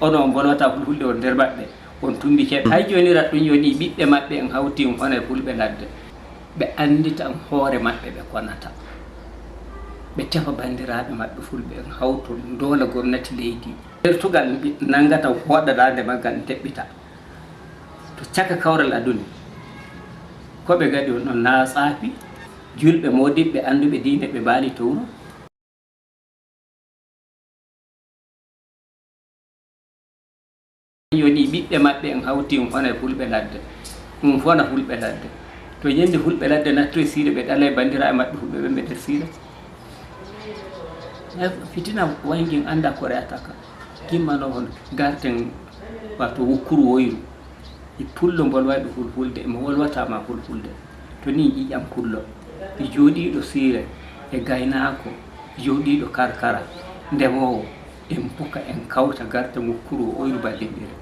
onon bolwata fulfulde on nder maɓɓe on tumbi keɓe hay joni rat ɗum yoni ɓiɓɓe maɓɓe en hawti on hone fulɓe ladde ɓe anditan hoore maɓɓe ɓe konata ɓe tefa bandiraɓe maɓɓe fulɓe en hawto doola gomnati leydi ertugal nangata hoɗɗaɗande maggal teɓɓita to caka kawral aduna koɓe gadi on ɗon na tsaafi julɓe modiɓɓe anduɓe diine ɓe mbaali to wuro yoni ɓiɓɓe maɓɓe en hawti on hone fulɓe ladde ɗum fona fulɓe ladde to ñande fulɓe ladde natto e siire ɓe ɗala e bandiraɓe maɓɓe fulɓe ɓe nder siire fitina wayngin anda ko reata ka gimmano hon garten wato wukkuru woyru e pullo bolwayɗo fulfulde emo wolwatama fulfulde to ni ƴiƴam pullo e jooɗiɗo siire e gaynako jooɗiɗo karkara ndemowo en buka en kawta garta wukkuru oyru ballindire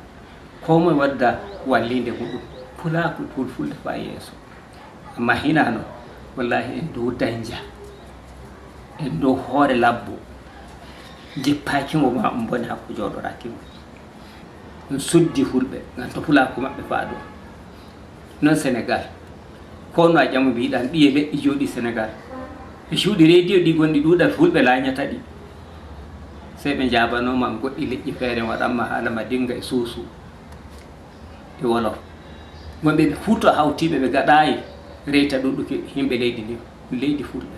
ko moye wadda wallinde muɗum pulaku fulfulde fa yeeso amma hinano wallahi en dow dañdia en dow hoore labbo jippakimo ma on bone hakko jooɗorakimo ɗum suddi fulɓe ngam to pulaku maɓɓe faa ɗo non sénégal kono a ƴamu mbiɗan ɓiye leɗɗi jooɗi sénégal e cuuɗi radio ɗi gonɗi ɗuuɗat fulɓe lañata ɗi sey ɓe jabanoma goɗɗi leƴƴi feere waɗanma haala ma dinga e suusu e wolof wonɓe ɓe fuuto hawtiɓe ɓe gaɗayi reyta ɗuɗɗuke yimɓe leydi ndi leydi fulɓe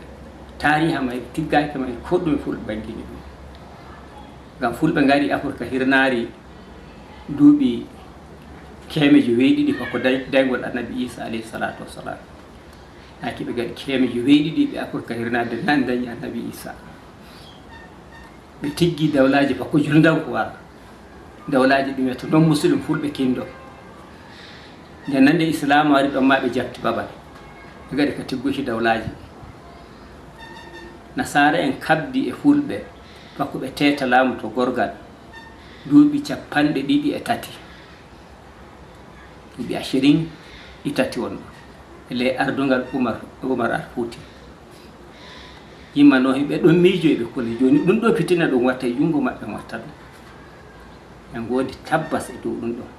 tariha may tiggaki may ko ɗum fulɓe bangini ɗum ngam fulɓe ngari afrique hirnari duuɓi kemejo weeɗiɗi fako daygol annabi isa alayhi salatu wassalam haki ɓe gaɗi kemejo weeɗiɗi ɓe afrique hirnade nan dañi annabi isa ɓe tiggi dawlaji fako julndanko wara dawlaji ɗum wiyata non musidum fulɓe kindo nde nande islamu wari ɗon ma ɓe jabti babal ɓe gaɗi ka tigguki dawlaji nasara en kabdi e fulɓe fako ɓe teta laamu to gorgal duuɓi 23 duuɓi 23 wonɗo e ley ardungal Umar Al-Fuuti yimmano ɓe ɗon miijo eɓe kole joni ɗum ɗo fitina ɗum watta e junngo maɓɓe watta ɗum en goodi tabbas e dow ɗum ɗon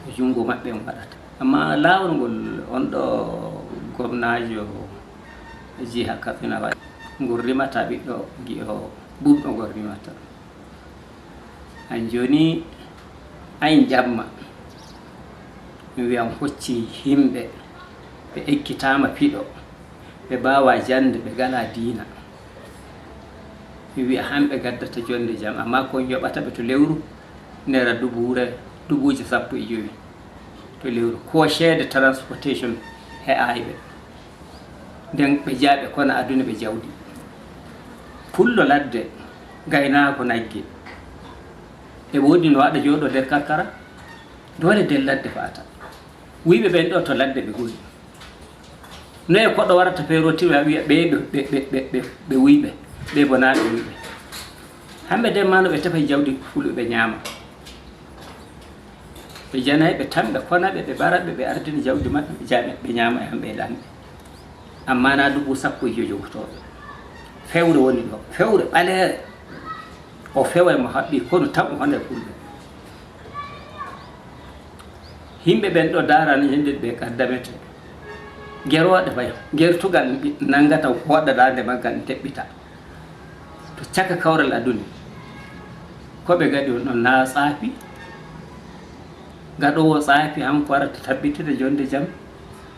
e junngo maɓɓe en waɗata amma laawol ngol on ɗo gomnajo jiha Kasina waɗi ngol rimata ɓiɗɗo gi'o ɓuuɓɗo ngol rimata han joni ayin jamma mi wiyam hocci yimɓe ɓe ekkitama piɗo ɓe mbawa jande ɓe gala diina mi wiya hamɓe gaddata jonde jam amma ko yoɓata ɓe to lewru nera dubuuje 15 to lewru ko ceede transportation he ayɓe nden ɓe jaaɓe kono aduna ɓe jawdi pullo ladde gaynako nagge e woodi no waɗa jooɗo nder karkara dole nder ladde fata wiɓe ɓen ɗo to ladde ɓe goni noye koɗo warata feerotiwa wiya ɓe wuyɓe ɓe bonaɓe wuyɓe hamɓe nden mano ɓe tefa jawdi fulɓe ɓe ñaama ɓe janayi ɓe tamɓe konaɓe ɓe ɓaraɓe ɓe ardini jawdi maɓɓe ɓe jaaɓe ɓe ñaama e hamɓe e ɗanɓe amma na dubu 10 jogotoɓe fewre woni ɗo fewre ɓaleere o fewa mo haɓɓi kono taɓo hande fulɓe yimɓe ɓen ɗo darano yende ɓe kaddamete geroɗe fay gertugal nangata hoɗɗaɗande maggal teɓɓita to caka kawral aduna koɓe gadi on ɗon na tsaafi gaɗowo tsaafi hanko warata tabbitide jonde jaam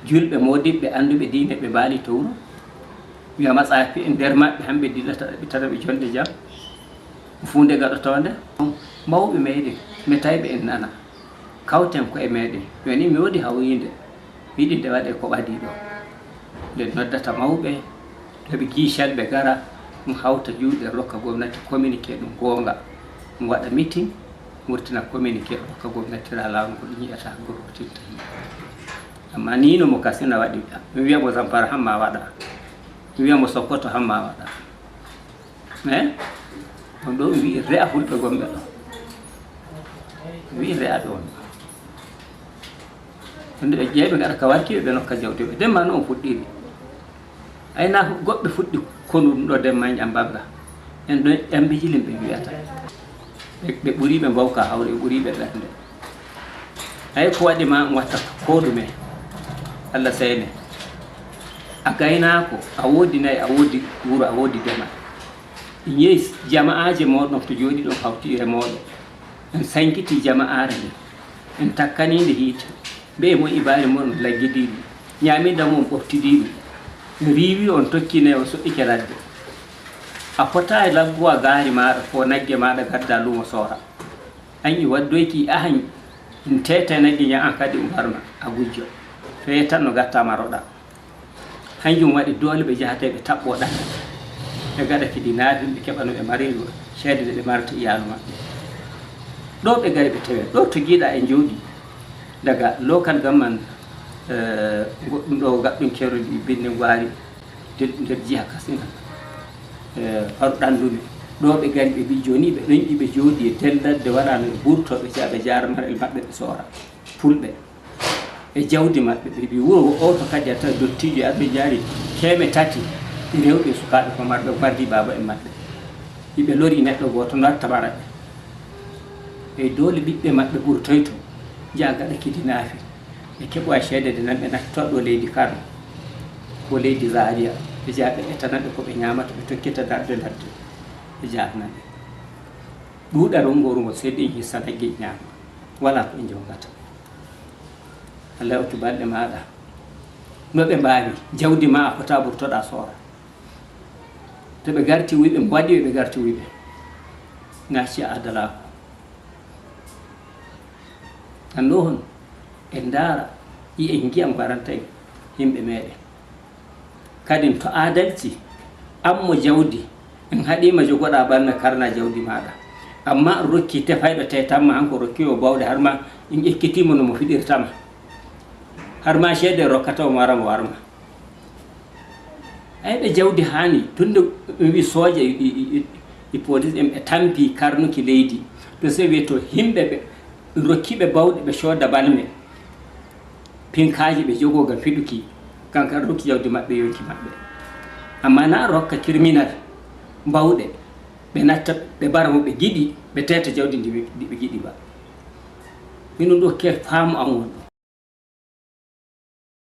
julɓe modiɓɓe anduɓe diine ɓe mbaali to wuro wiyama tsaafi e nder maɓɓe hamɓe dillata ɗaɓɓitata ɓe jonde jaam funde gaɗotonde mawɓe meɗen metayɓe en nana kawten ko e meɗen joni mi woodi hawyinde wiɗi nde waɗe ko ɓadi ɗo nde noddata mawɓe toɓe giicalɓe gara ɗum hawta juuɗe rokka gomnati communiqué ɗum goonga ɗum waɗa meeting wurtina communiqué rokka gomnati ra lawol ko ɗum yiyata gorotinta yimɓe amma ni no mo Kasina waɗi mi wiya mo Zampara hamma waɗa mi wiya mo Sokoto hamma waɗa mais on ɗo mi wi re'a fulɓe gonɓe ɗo mi wi re'a ɗon onde ɓe ƴeeɓe gaɗa ka warkiɓe ɓe nokka jawdiɓe demma no on fuɗɗiri ayna goɓɓe fuɗɗi konu ɗum ɗo demma ƴambanga en ɗo ƴambijilin ɓe wiyata ɓe ɓuri ɓe mbawka hawre ɓe ɓuri ɓe ɓernde ay ko waɗi ma watta ko ɗume Allah seyne a gaynaako a woodi nayi a woodi wuro a woodi dema yeyi jama'aaje moɗon to jooɗi ɗon hawti remooɓe en sankiti jama'aare nde en takkaninde hiite mbe mo ibaari mon laggidiiɗi ñaaminda mum ɓoftidiiɗi en riiwi on tokkine o soƴƴike ladde a fota e labbuwa gaari maɗa ko nagge maɗa gadda lumo soora añi waddoyki ahan in tete nagge ña an kadi umarma a gujjo to ye tan no gattama roɗa hanjum waɗi doole ɓe jahata ɓe taɓɓo ɗaka ɓe gaɗa kidi naafin ɓe keɓa no ɓe mariru ceede nde ɓe marta iyalu maɓɓe ɗo ɓe gari ɓe tewe ɗo to giiɗa e jooɗi daga local government goɗɗum ɗo gaɗɗum kerodi binde waari nder jiha Kasina faru ɗandume ɗo ɓe gari ɓe mbi joni ɓe ɗon ɓe jooɗi e delladde waɗano ɓe ɓurtoɓe ɓe jarmarel maɓɓe ɓe soora fulɓe e jawdi maɓɓe ɓe mbi wuro o to kadi a tawi dottijo e arɓe jaari 300 rewɓe sukaɓe pamarɓe wardi baba en maɓɓe yiɓe lori neɗɗo goto dartabara ɓe e doole ɓiɓɓe maɓɓe ɓurtoyto jaa gaɗa kidi naafi ɓe keɓoya ceede nde nan ɓe nattoɗo leydi Kano ko leydi Zaria ɓe jaa ɓe ƴettanaɓe ko ɓe ñamata ɓe tokkita darde ladde ɓe jahnaɓe ɗuuɗal ngoru ngo seydi en hissa nagge ñaama wala ko ɓe jongata Allah ottu balɗe maɗa no ɓe mbawi jawdi ma a fota ɓurtoɗa soora to ɓe garti wiɓe mbaɗi ɓe garti wiɓe ngacci adalako an ɗo hon en daara yi en jiyam garanta en yimɓe meɗen kadi to adalci ammo jawdi en haɗima jogoɗa banna karna jawdi maɗa amma rokki tefayɗo tetanma hanko rokkimo bawɗe harma en ƴekkitimo nomo fiɗirtama harma ceede rokkata o waramo warma ayɓe jawdi hani tunde ɓe wi sooja e police en ɓe tampi karnuki leydi to se wiye to himɓe ɓe rokkiɓe bawɗe ɓe cooda balme pinkaji ɓe jogo gam fiɗuki kankan rokki jawdi maɓɓe yonki maɓɓe amma na rokka criminal bawɗe ɓe natta ɓe bara mo ɓe giɗi ɓe teta jawdi ndi ɓe giɗi ba minon ɗo ke faamu am won ɗo